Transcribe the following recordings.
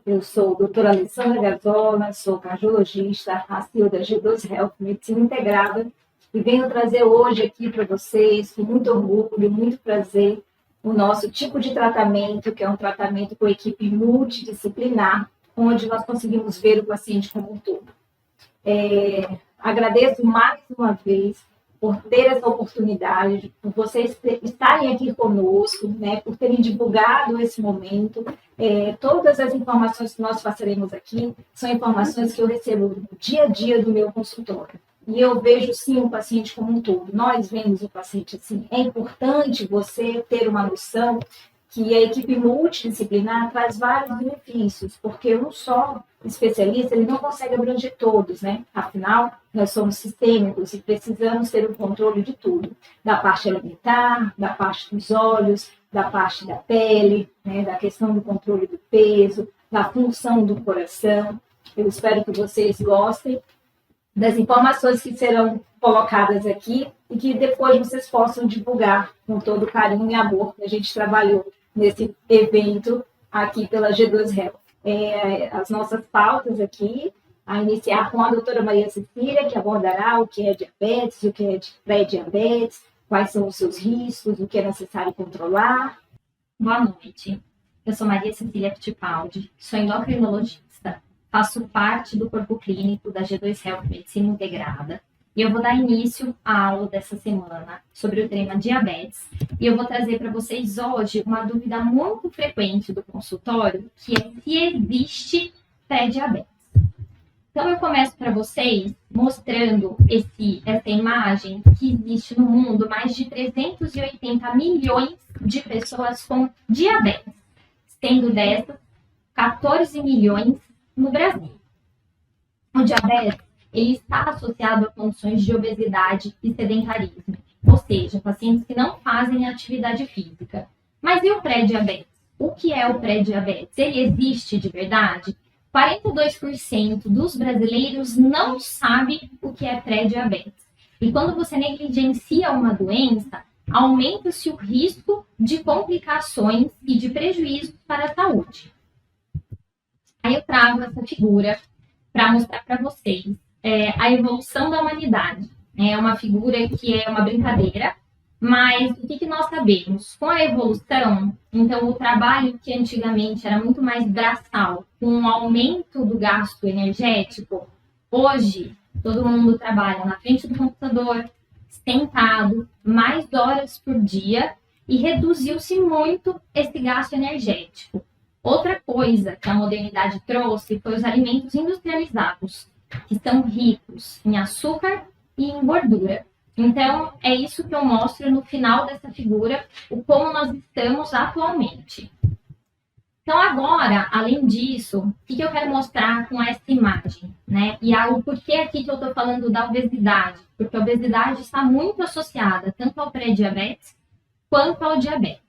Eu sou a doutora Alessandra Gazzola, sou cardiologista, a CEO da G2 Health Medicina Integrada e venho trazer hoje aqui para vocês, com muito orgulho, muito prazer, o nosso tipo de tratamento, que é um tratamento com equipe multidisciplinar, onde nós conseguimos ver o paciente como um todo. Agradeço mais uma vez por ter essa oportunidade, por vocês estarem aqui conosco, né, por terem divulgado esse momento. Todas as informações que nós passaremos aqui são informações que eu recebo no dia a dia do meu consultório. E eu vejo, sim, o paciente como um todo. Nós vemos o paciente assim. É importante você ter uma noção que a equipe multidisciplinar traz vários benefícios, porque um só especialista ele não consegue abranger todos, né? Afinal, nós somos sistêmicos e precisamos ter o controle de tudo, da parte alimentar, da parte dos olhos, da parte da pele, né? Da questão do controle do peso, da função do coração. Eu espero que vocês gostem das informações que serão colocadas aqui e que depois vocês possam divulgar com todo o carinho e amor que a gente trabalhou nesse evento aqui pela G2 Health. As nossas pautas aqui, a iniciar com a doutora Maria Cecília, que abordará o que é diabetes, o que é pré-diabetes, quais são os seus riscos, o que é necessário controlar. Boa noite, eu sou Maria Cecília Fittipaldi, sou endocrinologista, faço parte do corpo clínico da G2 Health Medicina Integrada. E eu vou dar início à aula dessa semana sobre o tema diabetes. E eu vou trazer para vocês hoje uma dúvida muito frequente do consultório, que é se existe pré-diabetes. Então, eu começo para vocês mostrando essa imagem que existe no mundo mais de 380 milhões de pessoas com diabetes, sendo dessas 14 milhões no Brasil. O diabetes ele está associado a condições de obesidade e sedentarismo, ou seja, pacientes que não fazem atividade física. Mas e o pré-diabetes? O que é o pré-diabetes? Ele existe de verdade? 42% dos brasileiros não sabe o que é pré-diabetes. E quando você negligencia uma doença, aumenta-se o risco de complicações e de prejuízos para a saúde. Aí eu trago essa figura para mostrar para vocês a evolução da humanidade. É uma figura que é uma brincadeira, mas o que nós sabemos? Com a evolução, então o trabalho que antigamente era muito mais braçal, com o aumento do gasto energético, hoje todo mundo trabalha na frente do computador, sentado, mais horas por dia, e reduziu-se muito esse gasto energético. Outra coisa que a modernidade trouxe foi os alimentos industrializados, que são ricos em açúcar e em gordura. Então, é isso que eu mostro no final dessa figura, o como nós estamos atualmente. Então, agora, além disso, o que eu quero mostrar com essa imagem? Né? E o porquê aqui que eu estou falando da obesidade? Porque a obesidade está muito associada tanto ao pré-diabetes quanto ao diabetes.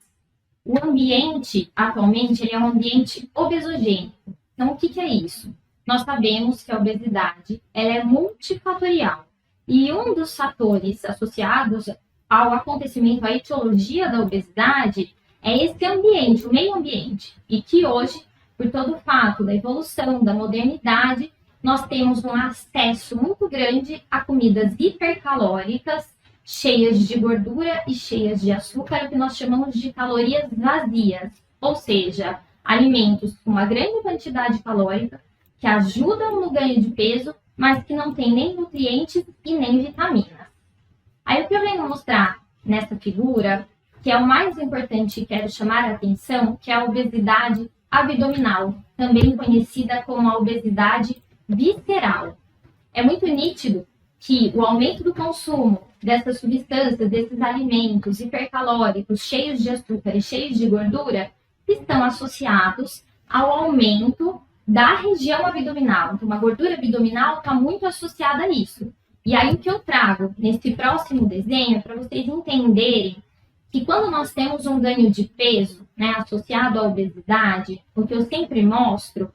O ambiente, atualmente, ele é um ambiente obesogênico. Então, o que é isso? Nós sabemos que a obesidade ela é multifatorial. E um dos fatores associados ao acontecimento, à etiologia da obesidade, é esse ambiente, o meio ambiente. E que hoje, por todo o fato da evolução, da modernidade, nós temos um acesso muito grande a comidas hipercalóricas, cheias de gordura e cheias de açúcar, o que nós chamamos de calorias vazias. Ou seja, alimentos com uma grande quantidade calórica, que ajudam no ganho de peso, mas que não tem nem nutrientes e nem vitaminas. Aí o que eu venho mostrar nessa figura, que é o mais importante e quero chamar a atenção, que é a obesidade abdominal, também conhecida como a obesidade visceral. É muito nítido que o aumento do consumo dessas substâncias, desses alimentos hipercalóricos, cheios de açúcar e cheios de gordura, estão associados ao aumento da região abdominal. Então, a gordura abdominal está muito associada a isso. E aí, o que eu trago nesse próximo desenho é para vocês entenderem que quando nós temos um ganho de peso, né, associado à obesidade, o que eu sempre mostro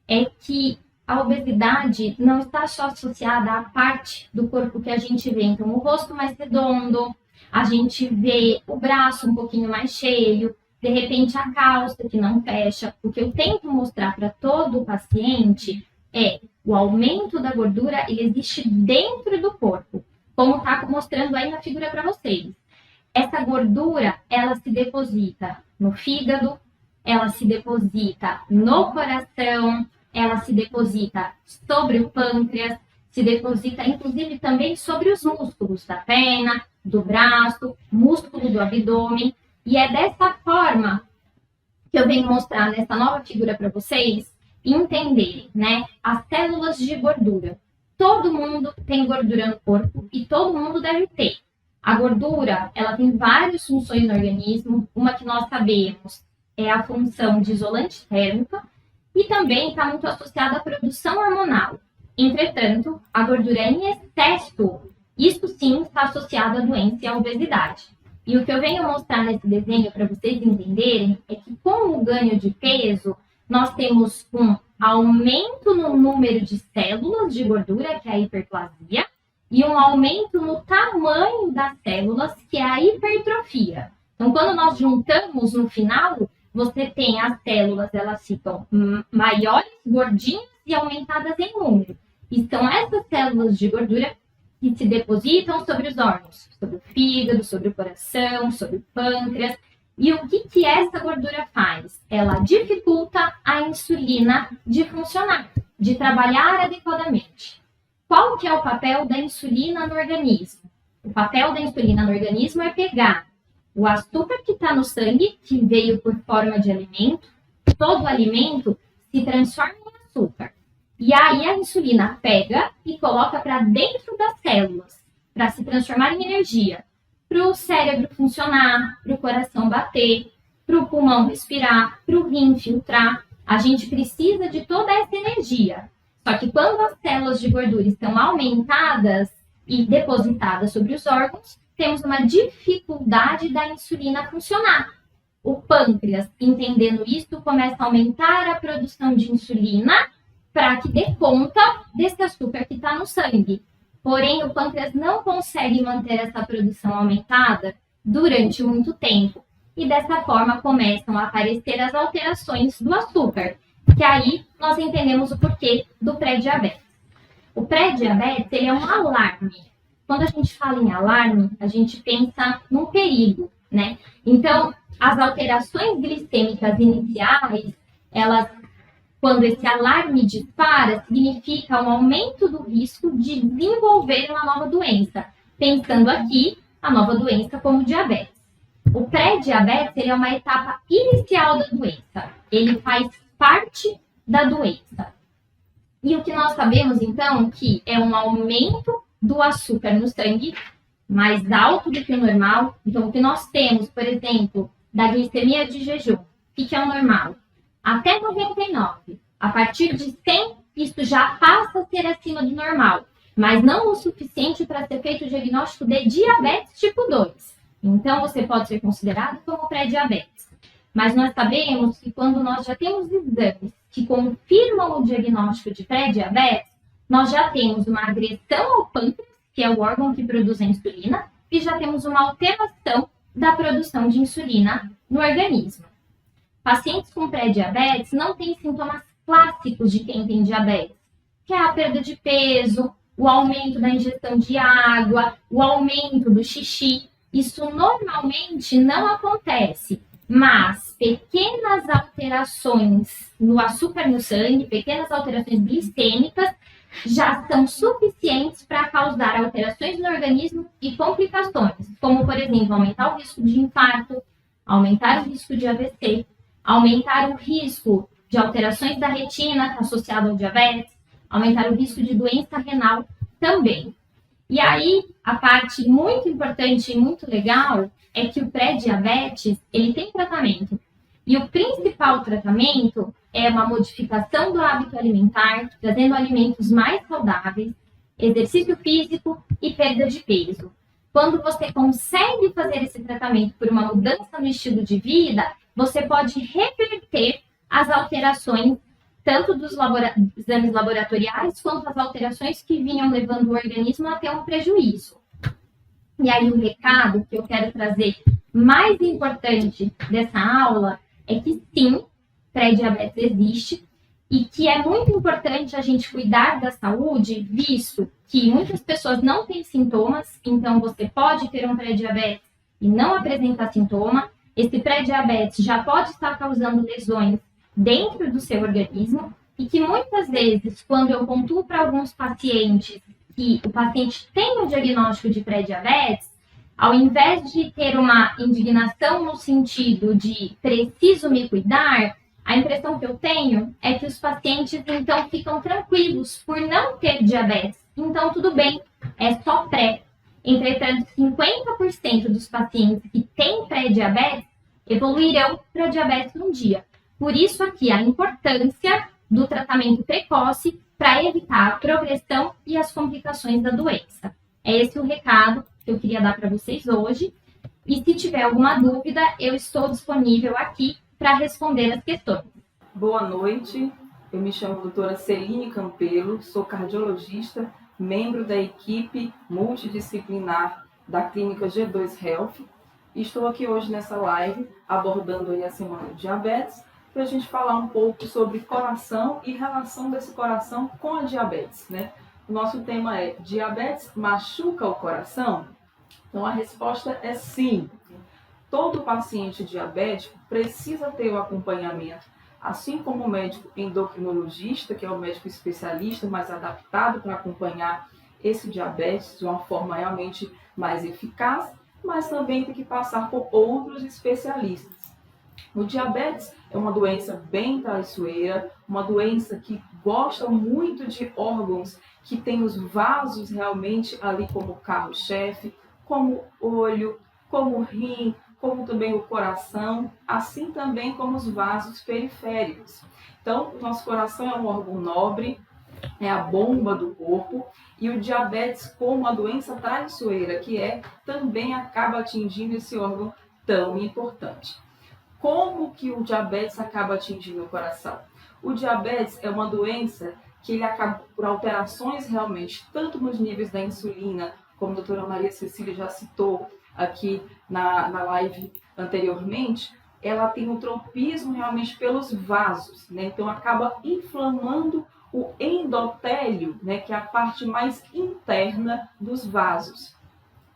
é que a obesidade não está só associada à parte do corpo que a gente vê. Então, o rosto mais redondo, a gente vê o braço um pouquinho mais cheio, de repente a calça que não fecha. O que eu tento mostrar para todo o paciente é o aumento da gordura, ele existe dentro do corpo, como está mostrando aí na figura para vocês. Essa gordura, ela se deposita no fígado, ela se deposita no coração, ela se deposita sobre o pâncreas, se deposita inclusive também sobre os músculos da perna, do braço, músculo do abdômen. E é dessa forma que eu venho mostrar nessa nova figura para vocês entenderem, né? As células de gordura. Todo mundo tem gordura no corpo e todo mundo deve ter. A gordura, ela tem várias funções no organismo. Uma que nós sabemos é a função de isolante térmica e também está muito associada à produção hormonal. Entretanto, a gordura em excesso, isso sim está associado à doença e à obesidade. E o que eu venho mostrar nesse desenho para vocês entenderem é que com o ganho de peso, nós temos um aumento no número de células de gordura, que é a hiperplasia, e um aumento no tamanho das células, que é a hipertrofia. Então, quando nós juntamos no final, você tem as células, elas ficam maiores, gordinhas e aumentadas em número. E são essas células de gordura que se depositam sobre os órgãos, sobre o fígado, sobre o coração, sobre o pâncreas. E o que essa gordura faz? Ela dificulta a insulina de funcionar, de trabalhar adequadamente. Qual que é o papel da insulina no organismo? O papel da insulina no organismo é pegar o açúcar que está no sangue, que veio por forma de alimento, todo alimento se transforma em açúcar. E aí a insulina pega e coloca para dentro das células, para se transformar em energia, para o cérebro funcionar, para o coração bater, para o pulmão respirar, para o rim filtrar. A gente precisa de toda essa energia. Só que quando as células de gordura estão aumentadas e depositadas sobre os órgãos, temos uma dificuldade da insulina funcionar. O pâncreas, entendendo isso, começa a aumentar a produção de insulina para que dê conta desse açúcar que está no sangue. Porém, o pâncreas não consegue manter essa produção aumentada durante muito tempo. E dessa forma começam a aparecer as alterações do açúcar, que aí nós entendemos o porquê do pré-diabetes. O pré-diabetes, ele é um alarme. Quando a gente fala em alarme, a gente pensa num perigo, né? Então, as alterações glicêmicas iniciais, elas, quando esse alarme dispara, significa um aumento do risco de desenvolver uma nova doença. Pensando aqui, a nova doença como diabetes. O pré-diabetes, ele é uma etapa inicial da doença. Ele faz parte da doença. E o que nós sabemos, então, que é um aumento do açúcar no sangue, mais alto do que o normal. Então, o que nós temos, por exemplo, da glicemia de jejum, o que é o normal? Até 99. A partir de 100, isso já passa a ser acima do normal, mas não o suficiente para ser feito o diagnóstico de diabetes tipo 2. Então, você pode ser considerado como pré-diabetes. Mas nós sabemos que quando nós já temos exames que confirmam o diagnóstico de pré-diabetes, nós já temos uma agressão ao pâncreas, que é o órgão que produz a insulina, e já temos uma alteração da produção de insulina no organismo. Pacientes com pré-diabetes não têm sintomas clássicos de quem tem diabetes, que é a perda de peso, o aumento da ingestão de água, o aumento do xixi. Isso normalmente não acontece, mas pequenas alterações no açúcar no sangue, pequenas alterações glicêmicas, já são suficientes para causar alterações no organismo e complicações, como, por exemplo, aumentar o risco de infarto, aumentar o risco de AVC, aumentar o risco de alterações da retina associada ao diabetes, aumentar o risco de doença renal também. E aí, a parte muito importante e muito legal é que o pré-diabetes, ele tem tratamento. E o principal tratamento é uma modificação do hábito alimentar, trazendo alimentos mais saudáveis, exercício físico e perda de peso. Quando você consegue fazer esse tratamento por uma mudança no estilo de vida, você pode reverter as alterações, tanto dos exames laboratoriais, quanto as alterações que vinham levando o organismo a ter um prejuízo. E aí o recado que eu quero trazer mais importante dessa aula é que sim, pré-diabetes existe e que é muito importante a gente cuidar da saúde, visto que muitas pessoas não têm sintomas, então você pode ter um pré-diabetes e não apresentar sintoma. Esse pré-diabetes já pode estar causando lesões dentro do seu organismo e que muitas vezes, quando eu pontuo para alguns pacientes que o paciente tem um diagnóstico de pré-diabetes, ao invés de ter uma indignação no sentido de preciso me cuidar, a impressão que eu tenho é que os pacientes então ficam tranquilos por não ter diabetes. Então, tudo bem, é só pré. Entretanto, 50% dos pacientes que têm pré-diabetes evoluirão para diabetes um dia. Por isso aqui a importância do tratamento precoce para evitar a progressão e as complicações da doença. É esse o recado que eu queria dar para vocês hoje. E se tiver alguma dúvida, eu estou disponível aqui para responder as questões. Boa noite, eu me chamo doutora Celine Campelo, sou cardiologista, membro da equipe multidisciplinar da clínica G2 Health. Estou aqui hoje nessa live abordando a semana de diabetes para a gente falar um pouco sobre coração e relação desse coração com a diabetes, né? O nosso tema é: diabetes machuca o coração? Então a resposta é sim. Todo paciente diabético precisa ter o acompanhamento, assim como o médico endocrinologista, que é o médico especialista mais adaptado para acompanhar esse diabetes de uma forma realmente mais eficaz, mas também tem que passar por outros especialistas. O diabetes é uma doença bem traiçoeira, uma doença que gosta muito de órgãos que têm os vasos realmente ali como carro-chefe, como o olho, como o rim, como também o coração, assim também como os vasos periféricos. Então, o nosso coração é um órgão nobre, é a bomba do corpo, e o diabetes, como a doença traiçoeira que é, também acaba atingindo esse órgão tão importante. Como que o diabetes acaba atingindo o coração? O diabetes é uma doença que ele acaba por alterações realmente, tanto nos níveis da insulina, como a doutora Maria Cecília já citou aqui na live anteriormente, ela tem um tropismo realmente pelos vasos, né? Então acaba inflamando o endotélio, né? Que é a parte mais interna dos vasos.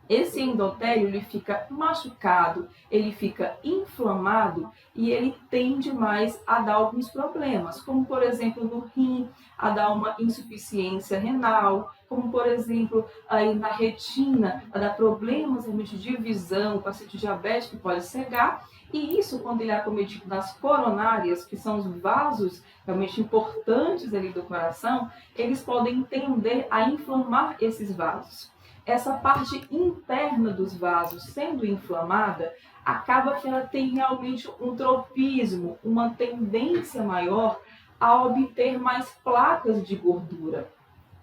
Esse endotélio ele fica machucado, ele fica inflamado e ele tende mais a dar alguns problemas, como por exemplo no rim, a dar uma insuficiência renal, como por exemplo aí na retina, a dar problemas realmente de visão, o paciente diabético pode cegar, e isso quando ele é acometido nas coronárias, que são os vasos realmente importantes ali do coração, eles podem tender a inflamar esses vasos. Essa parte interna dos vasos sendo inflamada, acaba que ela tem realmente um tropismo, uma tendência maior a obter mais placas de gordura.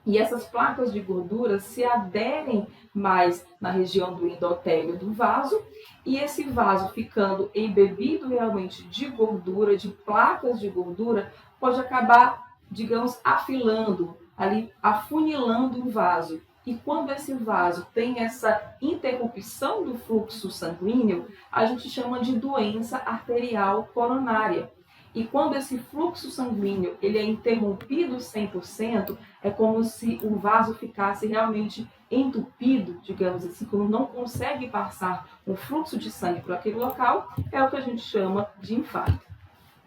E essas placas de gordura se aderem mais na região do endotélio do vaso, e esse vaso ficando embebido realmente de gordura, de placas de gordura, pode acabar, digamos, afilando, ali afunilando o vaso. E quando esse vaso tem essa interrupção do fluxo sanguíneo, a gente chama de doença arterial coronária. E quando esse fluxo sanguíneo ele é interrompido 100%, é como se o vaso ficasse realmente entupido, digamos assim, quando não consegue passar o fluxo de sangue para aquele local, é o que a gente chama de infarto.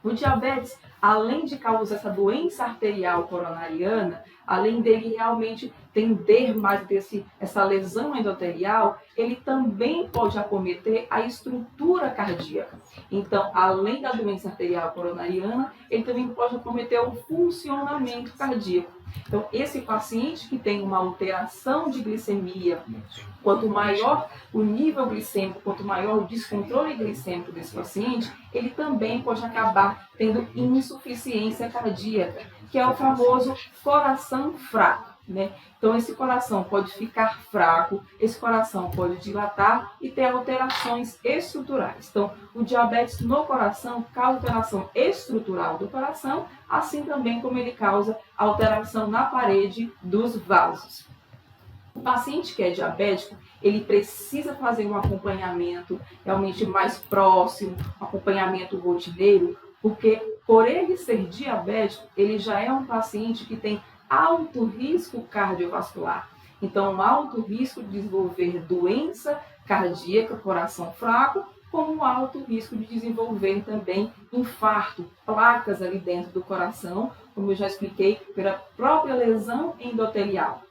O diabetes, além de causar essa doença arterial coronariana, além dele realmente tender mais essa lesão endotelial, ele também pode acometer a estrutura cardíaca. Então, além da doença arterial coronariana, ele também pode acometer o funcionamento cardíaco. Então, esse paciente que tem uma alteração de glicemia, quanto maior o nível glicêmico, quanto maior o descontrole glicêmico desse paciente, ele também pode acabar tendo insuficiência cardíaca, que é o famoso coração fraco, né? Então, esse coração pode ficar fraco, esse coração pode dilatar e ter alterações estruturais. Então, o diabetes no coração causa alteração estrutural do coração, assim também como ele causa alteração na parede dos vasos. O paciente que é diabético, ele precisa fazer um acompanhamento realmente mais próximo, um acompanhamento rotineiro, porque por ele ser diabético, ele já é um paciente que tem alto risco cardiovascular. Então, um alto risco de desenvolver doença cardíaca, coração fraco, como um alto risco de desenvolver também infarto, placas ali dentro do coração, como eu já expliquei, pela própria lesão endotelial.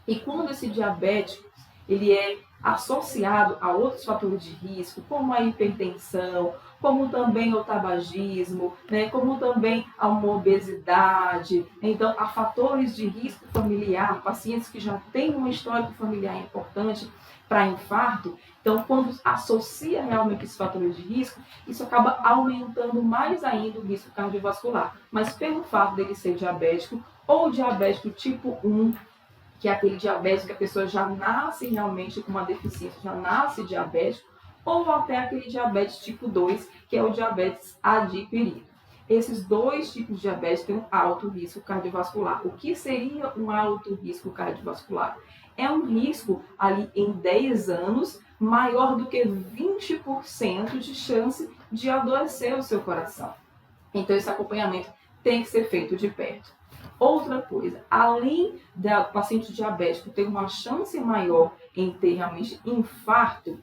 E quando esse diabético ele é associado a outros fatores de risco, como a hipertensão, como também o tabagismo, né, como também a uma obesidade, então a fatores de risco familiar, pacientes que já têm um histórico familiar importante para infarto, então quando associa realmente esses fatores de risco, isso acaba aumentando mais ainda o risco cardiovascular. Mas pelo fato dele ser diabético ou diabético tipo 1, que é aquele diabetes que a pessoa já nasce realmente com uma deficiência, já nasce diabético, ou até aquele diabetes tipo 2, que é o diabetes adquirido. Esses dois tipos de diabetes têm um alto risco cardiovascular. O que seria um alto risco cardiovascular? É um risco ali em 10 anos maior do que 20% de chance de adoecer o seu coração. Então esse acompanhamento tem que ser feito de perto. Outra coisa, além do paciente diabético ter uma chance maior em ter realmente infarto,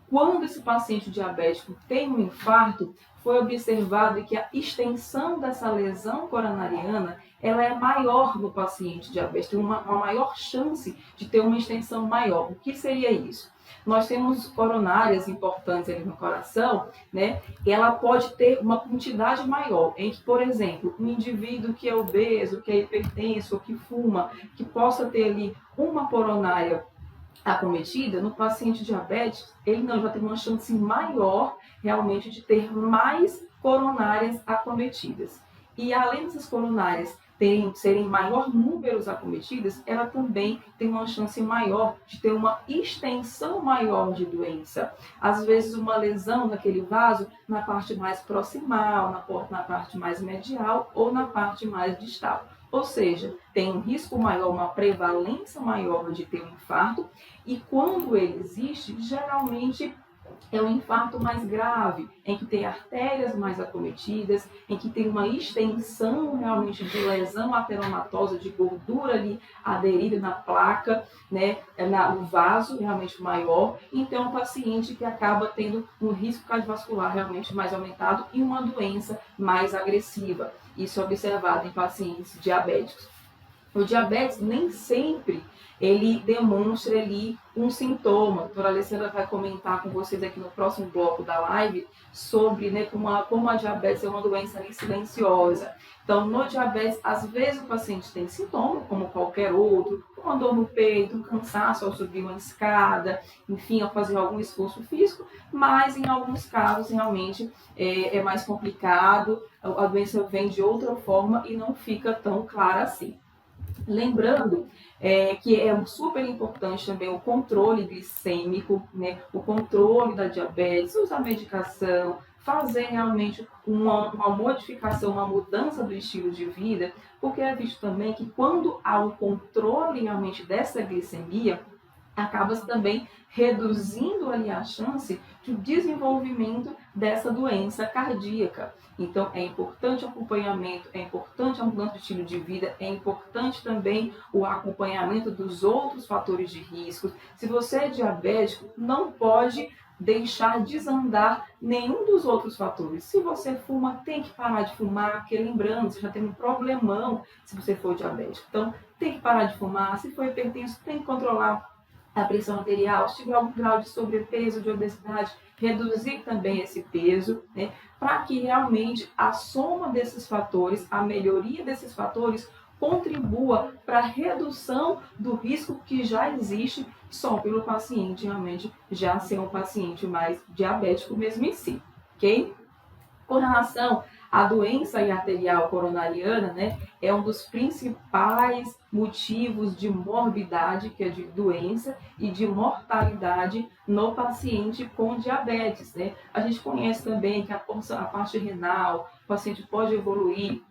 quando esse paciente diabético tem um infarto, foi observado que a extensão dessa lesão coronariana ela é maior no paciente diabético, tem uma maior chance de ter uma extensão maior. O que seria isso? Nós temos coronárias importantes ali no coração, né? E ela pode ter uma quantidade maior, em que, por exemplo, um indivíduo que é obeso, que é hipertenso, que fuma, que possa ter ali uma coronária acometida, no paciente diabético, ele não já tem uma chance maior realmente de ter mais coronárias acometidas. E além dessas coronárias serem maior números acometidas, ela também tem uma chance maior de ter uma extensão maior de doença. Às vezes uma lesão naquele vaso na parte mais proximal, na parte mais medial ou na parte mais distal. Ou seja, tem um risco maior, uma prevalência maior de ter um infarto, e quando ele existe, geralmente é um infarto mais grave, em que tem artérias mais acometidas, em que tem uma extensão realmente de lesão ateromatosa, de gordura ali aderida na placa, né, no vaso realmente maior. Então, é um paciente que acaba tendo um risco cardiovascular realmente mais aumentado e uma doença mais agressiva. Isso é observado em pacientes diabéticos. O diabetes nem sempre ele demonstra ali um sintoma. A doutora Alessandra vai comentar com vocês aqui no próximo bloco da live sobre, né, como a diabetes é uma doença ali silenciosa. Então, no diabetes, às vezes o paciente tem sintoma, como qualquer outro, uma dor no peito, um cansaço ao subir uma escada, enfim, ao fazer algum esforço físico, mas em alguns casos realmente é mais complicado, a doença vem de outra forma e não fica tão clara assim. Lembrando que é super importante também o controle glicêmico, né? O controle da diabetes, usar medicação, fazer realmente uma modificação, uma mudança do estilo de vida, porque é visto também que quando há um controle realmente dessa glicemia, acaba-se também reduzindo ali a chance de desenvolvimento dessa doença cardíaca. Então, é importante o acompanhamento, é importante a mudança de estilo de vida, é importante também o acompanhamento dos outros fatores de risco. Se você é diabético, não pode deixar desandar nenhum dos outros fatores. Se você fuma, tem que parar de fumar, porque lembrando, você já tem um problemão se você for diabético. Então, tem que parar de fumar. Se for hipertenso, tem que controlar a pressão arterial, se tiver algum grau de sobrepeso, de obesidade, reduzir também esse peso, né, para que realmente a soma desses fatores, a melhoria desses fatores, contribua para a redução do risco que já existe só pelo paciente realmente já ser um paciente mais diabético mesmo em si, ok? Com relação à doença arterial coronariana, né, é um dos principais motivos de morbidade, que é de doença, e de mortalidade no paciente com diabetes, né? A gente conhece também que a parte renal, o paciente pode evoluir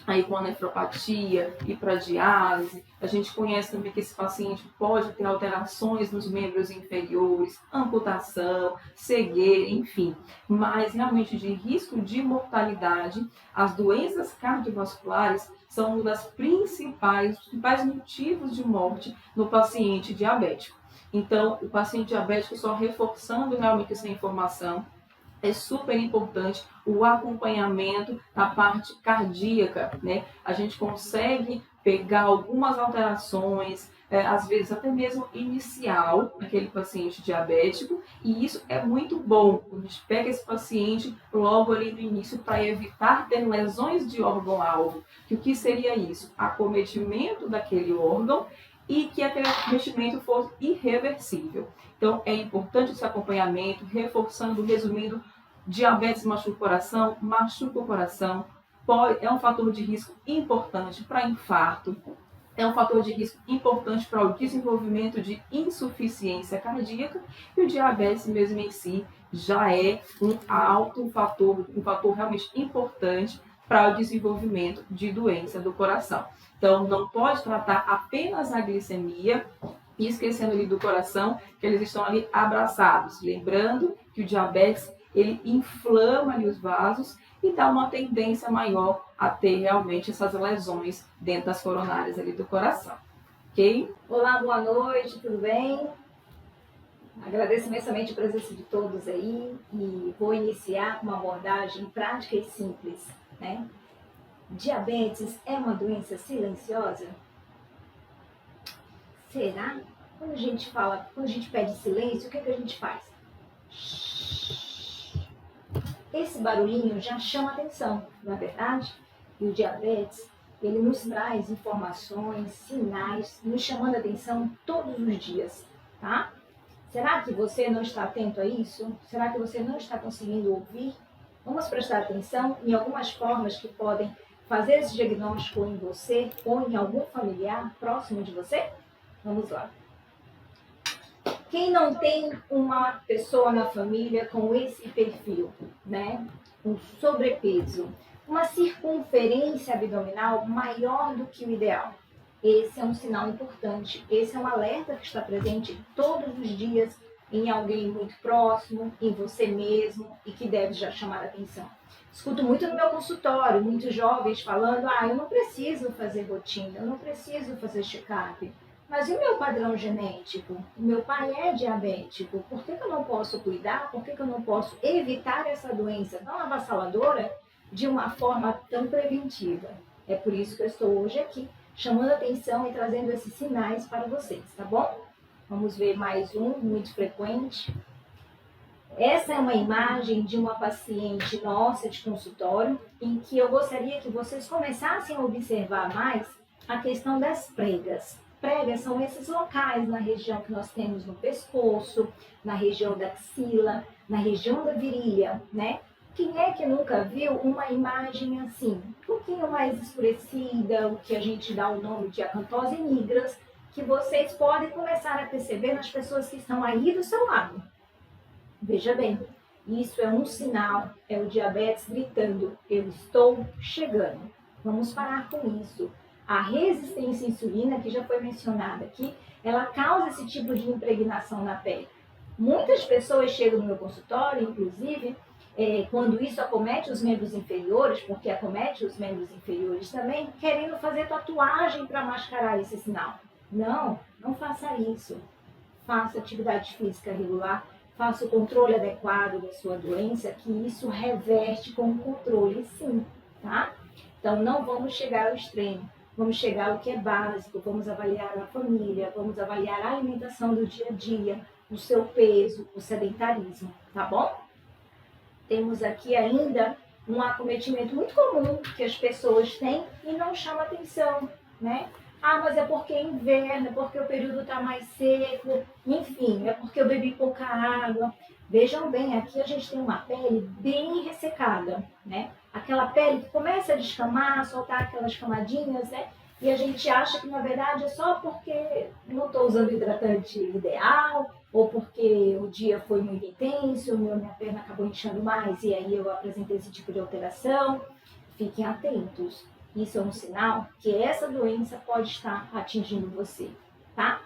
aí com a nefropatia e para diálise. A gente conhece também que esse paciente pode ter alterações nos membros inferiores, amputação, cegueira, enfim. Mas realmente de risco de mortalidade, as doenças cardiovasculares são um dos principais motivos de morte no paciente diabético. Então, o paciente diabético, só reforçando realmente essa informação, é super importante o acompanhamento da parte cardíaca, né? A gente consegue pegar algumas alterações, às vezes até mesmo inicial, naquele paciente diabético, e isso é muito bom. A gente pega esse paciente logo ali no início para evitar ter lesões de órgão-alvo. Que o que seria isso? Acometimento daquele órgão e que aquele acometimento fosse irreversível. Então, é importante esse acompanhamento, reforçando, resumindo, diabetes machuca o coração, é um fator de risco importante para infarto, é um fator de risco importante para o desenvolvimento de insuficiência cardíaca, e o diabetes mesmo em si já é um fator realmente importante para o desenvolvimento de doença do coração. Então, não pode tratar apenas a glicemia e esquecendo ali do coração, que eles estão ali abraçados. Lembrando que o diabetes, ele inflama ali os vasos e dá uma tendência maior a ter realmente essas lesões dentro das coronárias ali do coração. Ok? Olá, boa noite, tudo bem? Agradeço imensamente a presença de todos aí e vou iniciar com uma abordagem prática e simples, né? Diabetes é uma doença silenciosa? Será? Quando a gente pede silêncio, o que a gente faz? Esse barulhinho já chama atenção, não é verdade? E o diabetes, ele nos traz informações, sinais, nos chamando a atenção todos os dias, tá? Será que você não está atento a isso? Será que você não está conseguindo ouvir? Vamos prestar atenção em algumas formas que podem fazer esse diagnóstico em você ou em algum familiar próximo de você? Vamos lá. Quem não tem uma pessoa na família com esse perfil, né? Um sobrepeso, uma circunferência abdominal maior do que o ideal. Esse é um sinal importante, esse é um alerta que está presente todos os dias em alguém muito próximo, em você mesmo e que deve já chamar a atenção. Escuto muito no meu consultório, muitos jovens falando, eu não preciso fazer rotina, eu não preciso fazer check-up. Mas e o meu padrão genético? O meu pai é diabético, por que eu não posso cuidar? Por que eu não posso evitar essa doença tão avassaladora de uma forma tão preventiva? É por isso que eu estou hoje aqui, chamando a atenção e trazendo esses sinais para vocês, tá bom? Vamos ver mais um, muito frequente. Essa é uma imagem de uma paciente nossa de consultório, em que eu gostaria que vocês começassem a observar mais a questão das pregas. Pregas são esses locais na região que nós temos no pescoço, na região da axila, na região da virilha, né? Quem é que nunca viu uma imagem assim, um pouquinho mais escurecida, o que a gente dá o nome de acantose nigras, que vocês podem começar a perceber nas pessoas que estão aí do seu lado. Veja bem, isso é um sinal, é o diabetes gritando, eu estou chegando. Vamos parar com isso. A resistência à insulina, que já foi mencionada aqui, ela causa esse tipo de impregnação na pele. Muitas pessoas chegam no meu consultório, inclusive, quando isso acomete os membros inferiores, porque acomete os membros inferiores também, querendo fazer tatuagem para mascarar esse sinal. Não, não faça isso. Faça atividade física regular, faça o controle adequado da sua doença, que isso reverte com o controle sim, tá? Então não vamos chegar ao extremo, vamos chegar ao que é básico, vamos avaliar a família, vamos avaliar a alimentação do dia a dia, o seu peso, o sedentarismo, tá bom? Temos aqui ainda um acometimento muito comum que as pessoas têm e não chama atenção, né? Mas é porque é inverno, é porque o período está mais seco, enfim, é porque eu bebi pouca água. Vejam bem, aqui a gente tem uma pele bem ressecada, né? Aquela pele que começa a descamar, soltar aquelas camadinhas, né? E a gente acha que, na verdade, é só porque não estou usando hidratante ideal, ou porque o dia foi muito intenso, minha perna acabou inchando mais, e aí eu apresentei esse tipo de alteração. Fiquem atentos. Isso é um sinal que essa doença pode estar atingindo você, tá?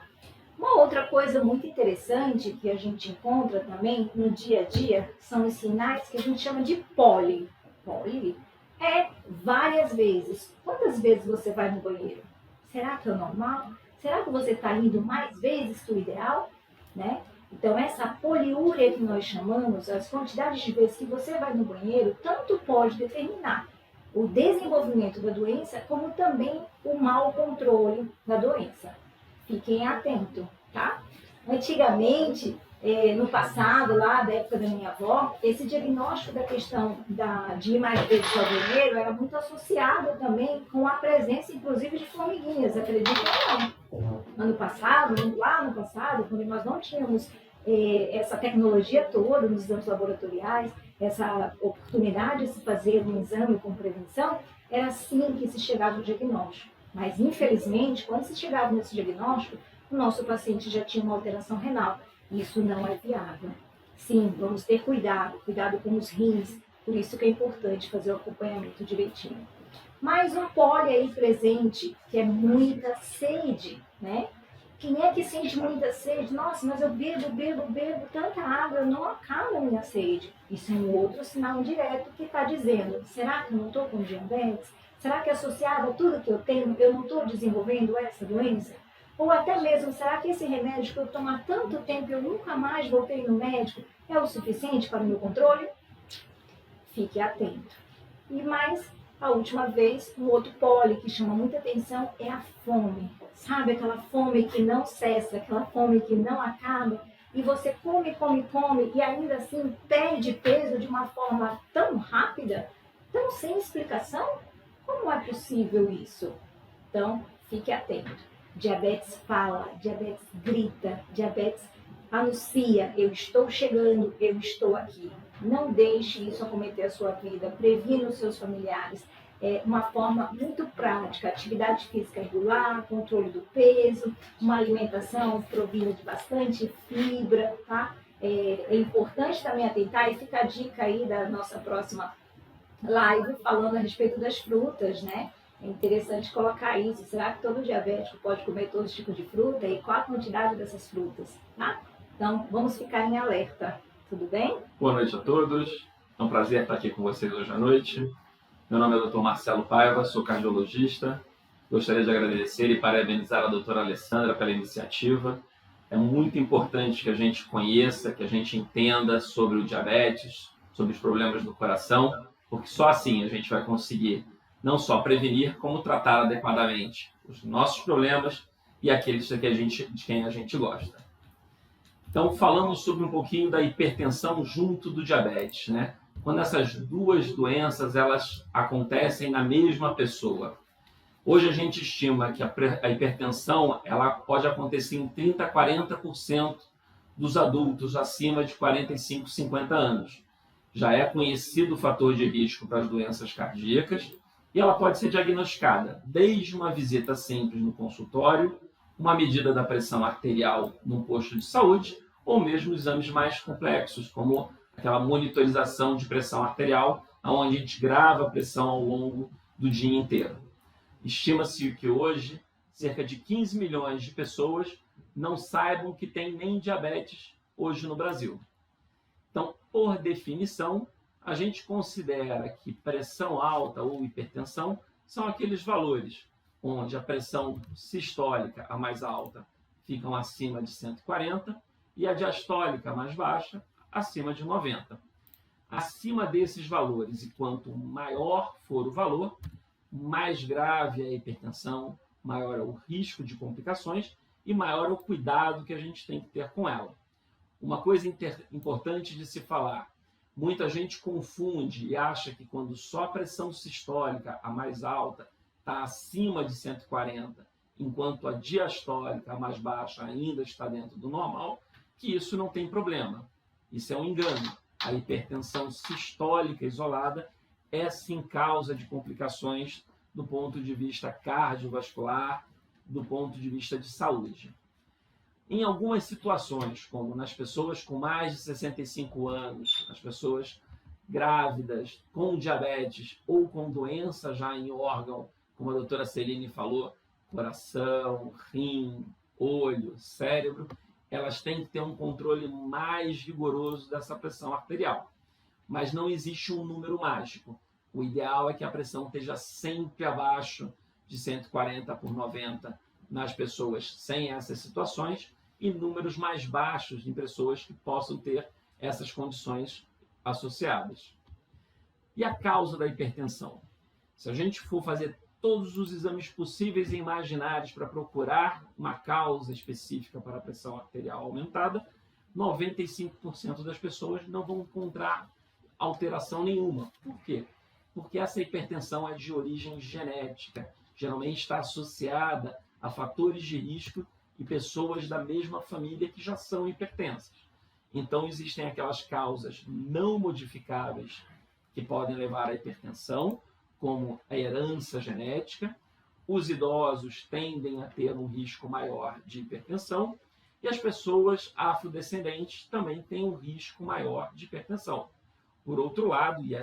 Uma outra coisa muito interessante que a gente encontra também no dia a dia são os sinais que a gente chama de poli. Poli é várias vezes. Quantas vezes você vai no banheiro? Será que é normal? Será que você está indo mais vezes que o ideal? Né? Então, essa poliúria que nós chamamos, as quantidades de vezes que você vai no banheiro, tanto pode determinar o desenvolvimento da doença, como também o mau controle da doença. Fiquem atentos, tá? Antigamente, no passado, lá da época da minha avó, esse diagnóstico da questão de ir mais vezes ao banheiro era muito associado também com a presença, inclusive, de formiguinhas. Acredito ou não? Lá no passado, quando nós não tínhamos essa tecnologia toda nos exames laboratoriais, essa oportunidade de se fazer um exame com prevenção, era assim que se chegava ao diagnóstico. Mas, infelizmente, quando se chegava nesse diagnóstico, o nosso paciente já tinha uma alteração renal. Isso não é viável. Sim, vamos ter cuidado com os rins, por isso que é importante fazer o acompanhamento direitinho. Mais um poli aí presente, que é muita sede, né? Quem é que sente muita sede? Nossa, mas eu bebo tanta água, eu não acabo a minha sede. Isso é um outro sinal direto que está dizendo, será que eu não estou com diabetes? Será que associado a tudo que eu tenho, eu não estou desenvolvendo essa doença? Ou até mesmo, será que esse remédio que eu tomo há tanto tempo e eu nunca mais voltei no médico é o suficiente para o meu controle? Fique atento. E mais, a última vez, um outro poli que chama muita atenção é a fome. Sabe aquela fome que não cessa, aquela fome que não acaba? E você come e ainda assim perde peso de uma forma tão rápida, tão sem explicação? Como é possível isso? Então, fique atento. Diabetes fala, diabetes grita, diabetes anuncia, eu estou chegando, eu estou aqui. Não deixe isso acometer a sua vida, previna os seus familiares. É uma forma muito prática, atividade física regular, controle do peso, uma alimentação provida de bastante fibra, tá? É importante também atentar, e fica a dica aí da nossa próxima live falando a respeito das frutas, né? É interessante colocar isso. Será que todo diabético pode comer todos os tipos de fruta? E qual a quantidade dessas frutas, tá? Então, vamos ficar em alerta. Tudo bem? Boa noite a todos. É um prazer estar aqui com vocês hoje à noite. Meu nome é Dr. Marcelo Paiva, sou cardiologista. Gostaria de agradecer e parabenizar a doutora Alessandra pela iniciativa. É muito importante que a gente conheça, que a gente entenda sobre o diabetes, sobre os problemas do coração, porque só assim a gente vai conseguir não só prevenir, como tratar adequadamente os nossos problemas e aqueles de quem a gente gosta. Então, falamos sobre um pouquinho da hipertensão junto do diabetes, né? Quando essas duas doenças elas acontecem na mesma pessoa. Hoje a gente estima que a hipertensão ela pode acontecer em 30% a 40% dos adultos acima de 45, 50 anos. Já é conhecido o fator de risco para as doenças cardíacas e ela pode ser diagnosticada desde uma visita simples no consultório, uma medida da pressão arterial num posto de saúde ou mesmo exames mais complexos, como aquela monitorização de pressão arterial, onde a gente grava a pressão ao longo do dia inteiro. Estima-se que hoje cerca de 15 milhões de pessoas não saibam que tem nem diabetes hoje no Brasil. Então, por definição, a gente considera que pressão alta ou hipertensão são aqueles valores onde a pressão sistólica, a mais alta, ficam acima de 140 e a diastólica, a mais baixa, acima de 90. Acima desses valores, e quanto maior for o valor, mais grave é a hipertensão, maior é o risco de complicações e maior é o cuidado que a gente tem que ter com ela. Uma coisa importante de se falar, muita gente confunde e acha que quando só a pressão sistólica, a mais alta, está acima de 140, enquanto a diastólica, a mais baixa, ainda está dentro do normal, que isso não tem problema. Isso é um engano. A hipertensão sistólica isolada é sim causa de complicações do ponto de vista cardiovascular, do ponto de vista de saúde. Em algumas situações, como nas pessoas com mais de 65 anos, as pessoas grávidas, com diabetes ou com doença já em órgão como a doutora Celine falou, coração, rim, olho, cérebro, elas têm que ter um controle mais rigoroso dessa pressão arterial. Mas não existe um número mágico. O ideal é que a pressão esteja sempre abaixo de 140/90 nas pessoas sem essas situações e números mais baixos em pessoas que possam ter essas condições associadas. E a causa da hipertensão? Se a gente for fazer todos os exames possíveis e imaginários para procurar uma causa específica para a pressão arterial aumentada, 95% das pessoas não vão encontrar alteração nenhuma. Por quê? Porque essa hipertensão é de origem genética, geralmente está associada a fatores de risco e pessoas da mesma família que já são hipertensas. Então, existem aquelas causas não modificáveis que podem levar à hipertensão, como a herança genética. Os idosos tendem a ter um risco maior de hipertensão e as pessoas afrodescendentes também têm um risco maior de hipertensão. Por outro lado, e é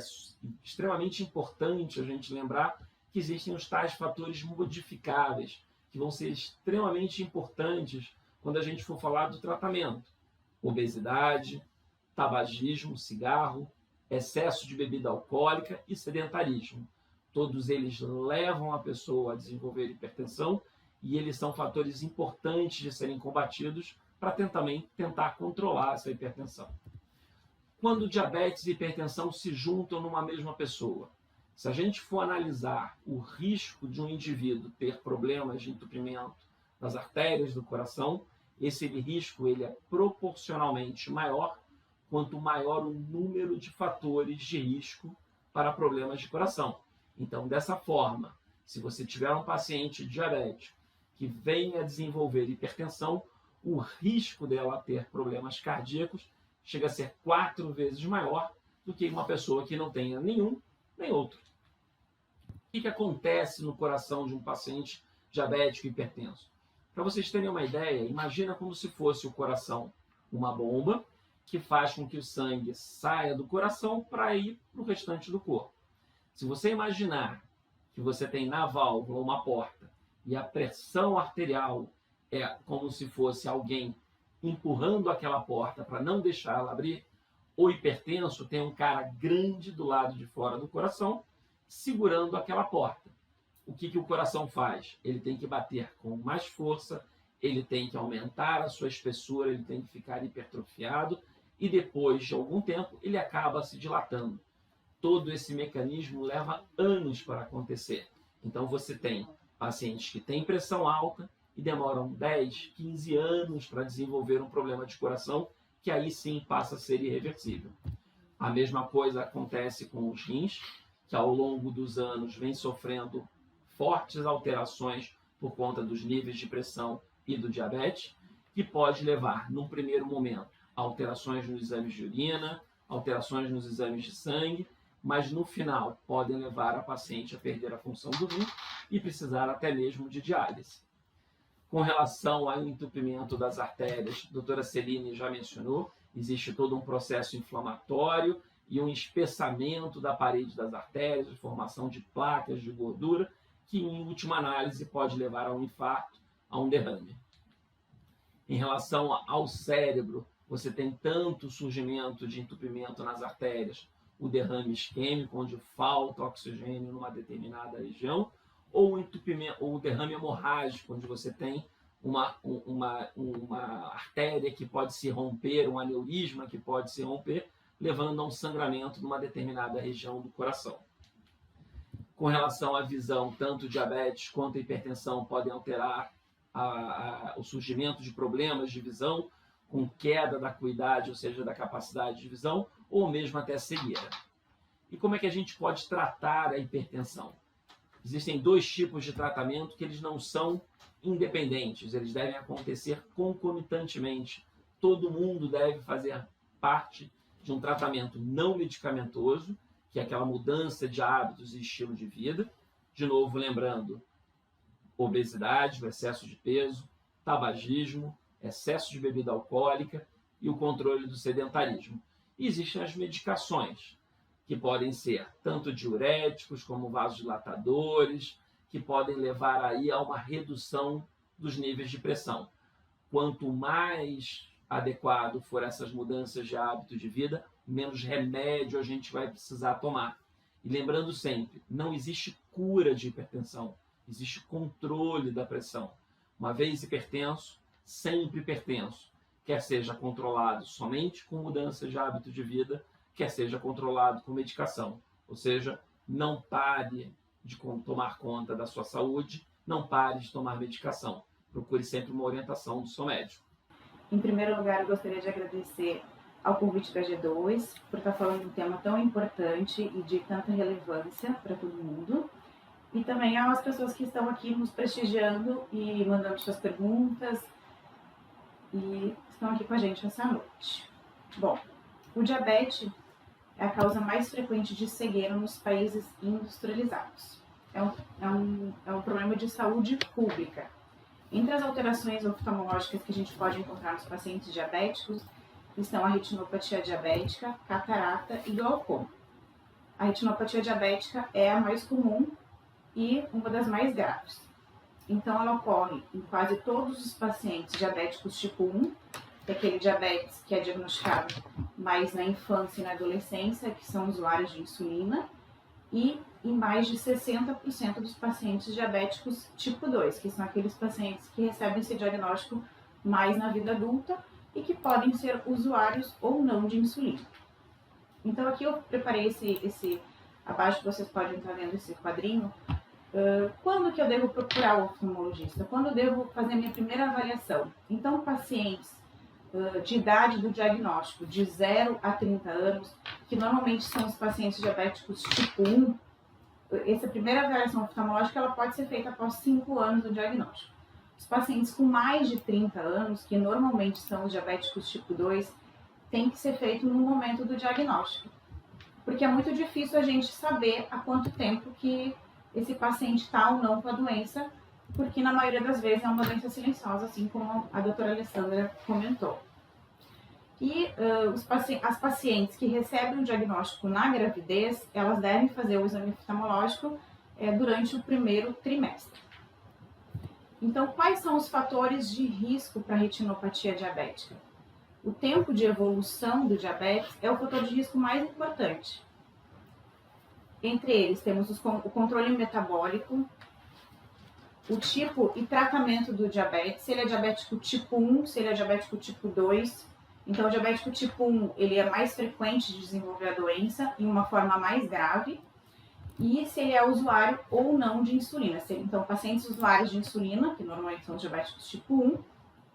extremamente importante a gente lembrar que existem os tais fatores modificáveis, que vão ser extremamente importantes quando a gente for falar do tratamento. Obesidade, tabagismo, cigarro, excesso de bebida alcoólica e sedentarismo. Todos eles levam a pessoa a desenvolver hipertensão e eles são fatores importantes de serem combatidos para também tentar controlar essa hipertensão. Quando diabetes e hipertensão se juntam numa mesma pessoa, se a gente for analisar o risco de um indivíduo ter problemas de entupimento das artérias do coração, esse risco ele é proporcionalmente maior quanto maior o número de fatores de risco para problemas de coração. Então, dessa forma, se você tiver um paciente diabético que venha a desenvolver hipertensão, o risco dela ter problemas cardíacos chega a ser 4 vezes maior do que uma pessoa que não tenha nenhum nem outro. O que acontece no coração de um paciente diabético e hipertenso? Para vocês terem uma ideia, imagina como se fosse o coração uma bomba que faz com que o sangue saia do coração para ir para o restante do corpo. Se você imaginar que você tem na válvula uma porta e a pressão arterial é como se fosse alguém empurrando aquela porta para não deixar ela abrir, o hipertenso tem um cara grande do lado de fora do coração segurando aquela porta. O que o coração faz? Ele tem que bater com mais força, ele tem que aumentar a sua espessura, ele tem que ficar hipertrofiado e depois de algum tempo ele acaba se dilatando. Todo esse mecanismo leva anos para acontecer. Então você tem pacientes que têm pressão alta e demoram 10, 15 anos para desenvolver um problema de coração, que aí sim passa a ser irreversível. A mesma coisa acontece com os rins, que ao longo dos anos vem sofrendo fortes alterações por conta dos níveis de pressão e do diabetes, que pode levar, num primeiro momento, a alterações nos exames de urina, alterações nos exames de sangue, mas no final podem levar a paciente a perder a função do rim e precisar até mesmo de diálise. Com relação ao entupimento das artérias, a doutora Celine já mencionou, existe todo um processo inflamatório e um espessamento da parede das artérias, formação de placas de gordura, que em última análise pode levar a um infarto, a um derrame. Em relação ao cérebro, você tem tanto o surgimento de entupimento nas artérias, o derrame isquêmico, onde falta oxigênio numa determinada região, ou o entupimento, ou o derrame hemorrágico, onde você tem uma artéria que pode se romper, um aneurisma que pode se romper, levando a um sangramento numa determinada região do coração. Com relação à visão, tanto o diabetes quanto a hipertensão podem alterar o surgimento de problemas de visão, com queda da acuidade, ou seja, da capacidade de visão, ou mesmo até cegueira. E como é que a gente pode tratar a hipertensão? Existem 2 tipos de tratamento que eles não são independentes, eles devem acontecer concomitantemente. Todo mundo deve fazer parte de um tratamento não medicamentoso, que é aquela mudança de hábitos e estilo de vida. De novo, lembrando, obesidade, o excesso de peso, tabagismo, excesso de bebida alcoólica e o controle do sedentarismo. E existem as medicações, que podem ser tanto diuréticos como vasodilatadores, que podem levar aí a uma redução dos níveis de pressão. Quanto mais adequado for essas mudanças de hábito de vida, menos remédio a gente vai precisar tomar. E lembrando sempre, não existe cura de hipertensão, existe controle da pressão. Uma vez hipertenso, sempre hipertenso, quer seja controlado somente com mudança de hábito de vida, quer seja controlado com medicação. Ou seja, não pare de tomar conta da sua saúde, não pare de tomar medicação. Procure sempre uma orientação do seu médico. Em primeiro lugar, eu gostaria de agradecer ao convite da G2 por estar falando de um tema tão importante e de tanta relevância para todo mundo. E também às pessoas que estão aqui nos prestigiando e mandando suas perguntas e estão aqui com a gente essa noite. Bom, o diabetes é a causa mais frequente de cegueira nos países industrializados. É um problema de saúde pública. Entre as alterações oftalmológicas que a gente pode encontrar nos pacientes diabéticos estão a retinopatia diabética, catarata e glaucoma. A retinopatia diabética é a mais comum e uma das mais graves. Então, ela ocorre em quase todos os pacientes diabéticos tipo 1, que é aquele diabetes que é diagnosticado mais na infância e na adolescência, que são usuários de insulina, e em mais de 60% dos pacientes diabéticos tipo 2, que são aqueles pacientes que recebem esse diagnóstico mais na vida adulta e que podem ser usuários ou não de insulina. Então aqui eu preparei abaixo vocês podem estar vendo esse quadrinho. Quando que eu devo procurar o oftalmologista? Quando eu devo fazer a minha primeira avaliação? Então pacientes de idade do diagnóstico, de 0 a 30 anos, que normalmente são os pacientes diabéticos tipo 1, essa primeira avaliação oftalmológica ela pode ser feita após 5 anos do diagnóstico. Os pacientes com mais de 30 anos, que normalmente são os diabéticos tipo 2, tem que ser feito no momento do diagnóstico. Porque é muito difícil a gente saber há quanto tempo que esse paciente está ou não com a doença, porque na maioria das vezes é uma doença silenciosa, assim como a doutora Alessandra comentou. E as pacientes que recebem o diagnóstico na gravidez, elas devem fazer o exame oftalmológico durante o primeiro trimestre. Então, quais são os fatores de risco para a retinopatia diabética? O tempo de evolução do diabetes é o fator de risco mais importante. Entre eles, temos o controle metabólico, o tipo e tratamento do diabetes, se ele é diabético tipo 1, se ele é diabético tipo 2. Então, o diabético tipo 1, ele é mais frequente de desenvolver a doença em uma forma mais grave. E se ele é usuário ou não de insulina. Então, pacientes usuários de insulina, que normalmente são os diabéticos tipo 1,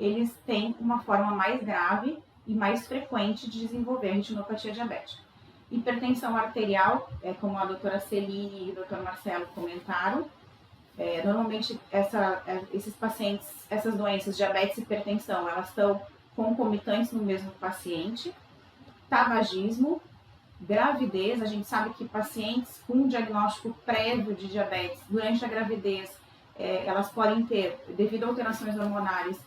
eles têm uma forma mais grave e mais frequente de desenvolver a retinopatia diabética. Hipertensão arterial, como a doutora Celine e o doutor Marcelo comentaram, normalmente esses pacientes, essas doenças, diabetes e hipertensão, elas estão concomitantes no mesmo paciente. Tabagismo, gravidez, a gente sabe que pacientes com diagnóstico prévio de diabetes, durante a gravidez, elas podem ter, devido a alterações hormonais,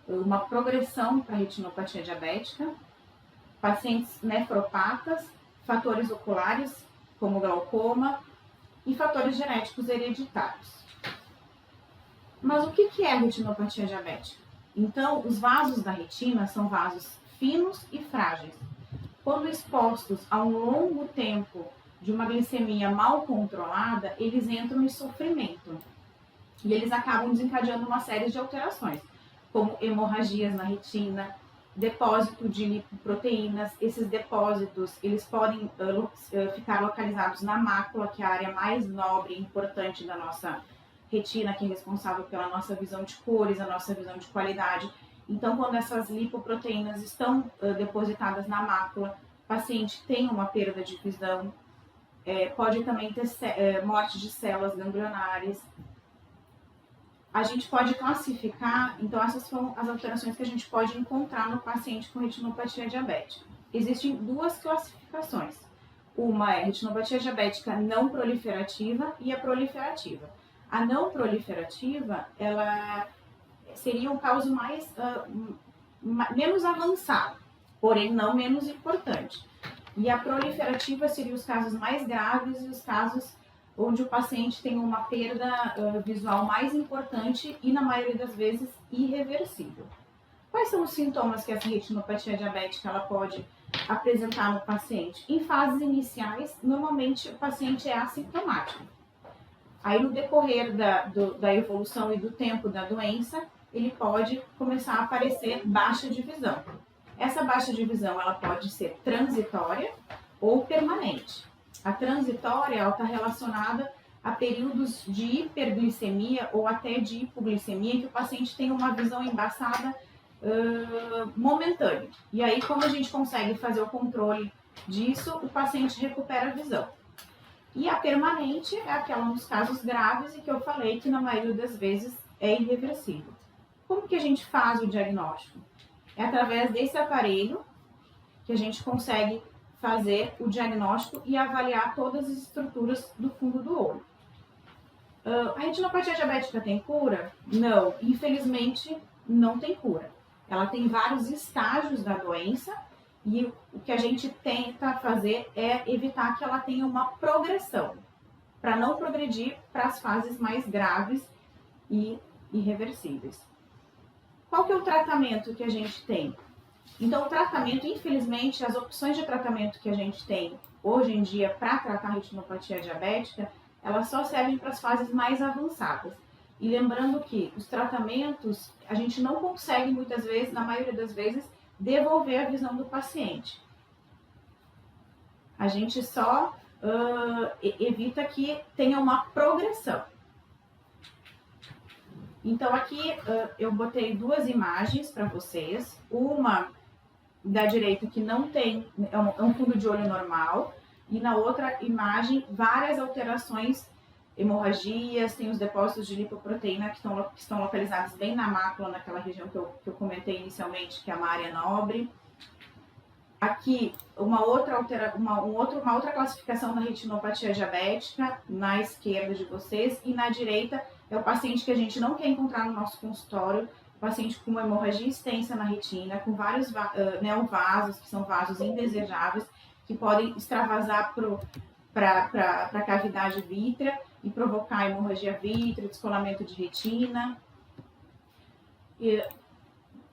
uma progressão para a retinopatia diabética. Pacientes nefropatas, fatores oculares, como glaucoma, e fatores genéticos hereditários. Mas o que é a retinopatia diabética? Então, os vasos da retina são vasos finos e frágeis. Quando expostos a um longo tempo de uma glicemia mal controlada, eles entram em sofrimento. E eles acabam desencadeando uma série de alterações, como hemorragias na retina, depósito de lipoproteínas. Esses depósitos, eles podem ficar localizados na mácula, que é a área mais nobre e importante da nossa retina, que é responsável pela nossa visão de cores, a nossa visão de qualidade. Então, quando essas lipoproteínas estão depositadas na mácula, o paciente tem uma perda de visão, pode também ter morte de células ganglionares. A gente pode classificar, então essas são as alterações que a gente pode encontrar no paciente com retinopatia diabética. Existem duas classificações. Uma é retinopatia diabética não proliferativa e a proliferativa. A não proliferativa, ela seria um caso menos avançado, porém não menos importante. E a proliferativa seria os casos mais graves e os casos onde o paciente tem uma perda visual mais importante e, na maioria das vezes, irreversível. Quais são os sintomas que essa retinopatia diabética ela pode apresentar no paciente? Em fases iniciais, normalmente o paciente é assintomático. Aí, no decorrer da evolução e do tempo da doença, ele pode começar a aparecer baixa de visão. Essa baixa de visão ela pode ser transitória ou permanente. A transitória está relacionada a períodos de hiperglicemia ou até de hipoglicemia, em que o paciente tem uma visão embaçada momentânea. E aí, como a gente consegue fazer o controle disso, o paciente recupera a visão. E a permanente é aquela nos casos graves e que eu falei que na maioria das vezes é irreversível. Como que a gente faz o diagnóstico? É através desse aparelho que a gente consegue fazer o diagnóstico e avaliar todas as estruturas do fundo do olho. A retinopatia diabética tem cura? Não, infelizmente não tem cura. Ela tem vários estágios da doença e o que a gente tenta fazer é evitar que ela tenha uma progressão, para não progredir para as fases mais graves e irreversíveis. Qual que é o tratamento que a gente tem? Então, o tratamento, infelizmente, as opções de tratamento que a gente tem hoje em dia para tratar a retinopatia diabética, elas só servem para as fases mais avançadas. E lembrando que os tratamentos, a gente não consegue muitas vezes, na maioria das vezes, devolver a visão do paciente. A gente só evita que tenha uma progressão. Então, aqui eu botei duas imagens para vocês. Uma da direita que não tem, é um fundo de olho normal. E na outra imagem, várias alterações, hemorragias, tem os depósitos de lipoproteína que estão localizados bem na mácula, naquela região que eu comentei inicialmente, que é uma área nobre. Aqui, uma outra classificação da retinopatia diabética, na esquerda de vocês, e na direita é o paciente que a gente não quer encontrar no nosso consultório, o paciente com uma hemorragia extensa na retina, com vários neovasos, que são vasos indesejáveis, que podem extravasar para a cavidade vítrea e provocar hemorragia vítrea, descolamento de retina.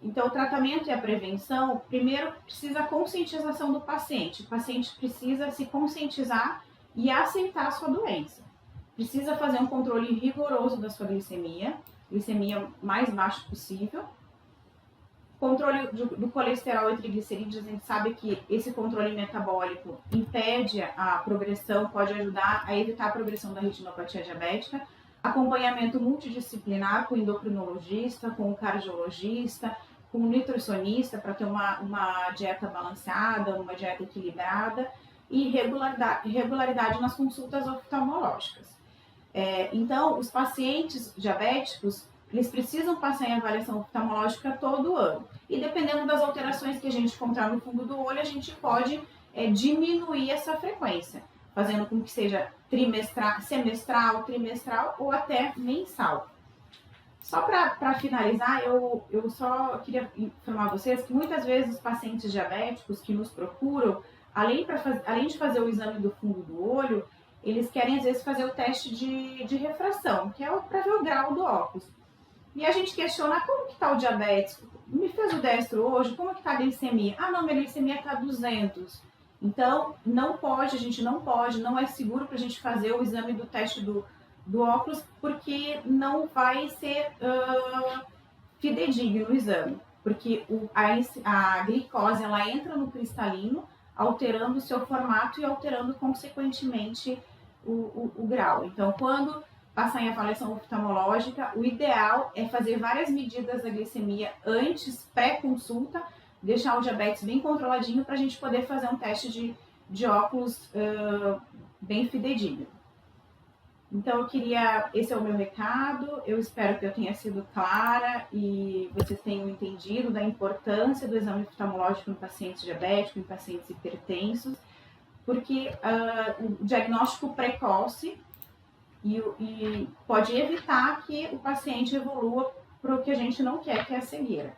Então, o tratamento e a prevenção, primeiro precisa a conscientização do paciente. O paciente precisa se conscientizar e aceitar a sua doença. Precisa fazer um controle rigoroso da sua glicemia mais baixa possível. Controle do colesterol e triglicerídeos, a gente sabe que esse controle metabólico impede a progressão, pode ajudar a evitar a progressão da retinopatia diabética. Acompanhamento multidisciplinar com o endocrinologista, com o cardiologista, com o nutricionista para ter uma dieta balanceada, uma dieta equilibrada e regularidade nas consultas oftalmológicas. Então, os pacientes diabéticos, eles precisam passar em avaliação oftalmológica todo ano. E dependendo das alterações que a gente encontrar no fundo do olho, a gente pode diminuir essa frequência, fazendo com que seja semestral, trimestral ou até mensal. Só para finalizar, eu só queria informar vocês que muitas vezes os pacientes diabéticos que nos procuram, além de fazer o exame do fundo do olho, eles querem às vezes fazer o teste de refração, que é para ver o grau do óculos. E a gente questiona, como que está o diabetes? Me fez o destro hoje, como que está a glicemia? Ah, não, minha glicemia está 200. Então, a gente não pode, não é seguro para a gente fazer o exame do teste do óculos, porque não vai ser fidedigno o exame. Porque a glicose, ela entra no cristalino, alterando o seu formato e alterando, consequentemente, o grau. Então, quando passar em avaliação oftalmológica, o ideal é fazer várias medidas da glicemia antes, pré-consulta, deixar o diabetes bem controladinho para a gente poder fazer um teste de óculos bem fidedigno. Então, esse é o meu recado, eu espero que eu tenha sido clara e vocês tenham entendido da importância do exame oftalmológico em pacientes diabéticos, em pacientes hipertensos, porque o diagnóstico precoce e pode evitar que o paciente evolua para o que a gente não quer, que é a cegueira.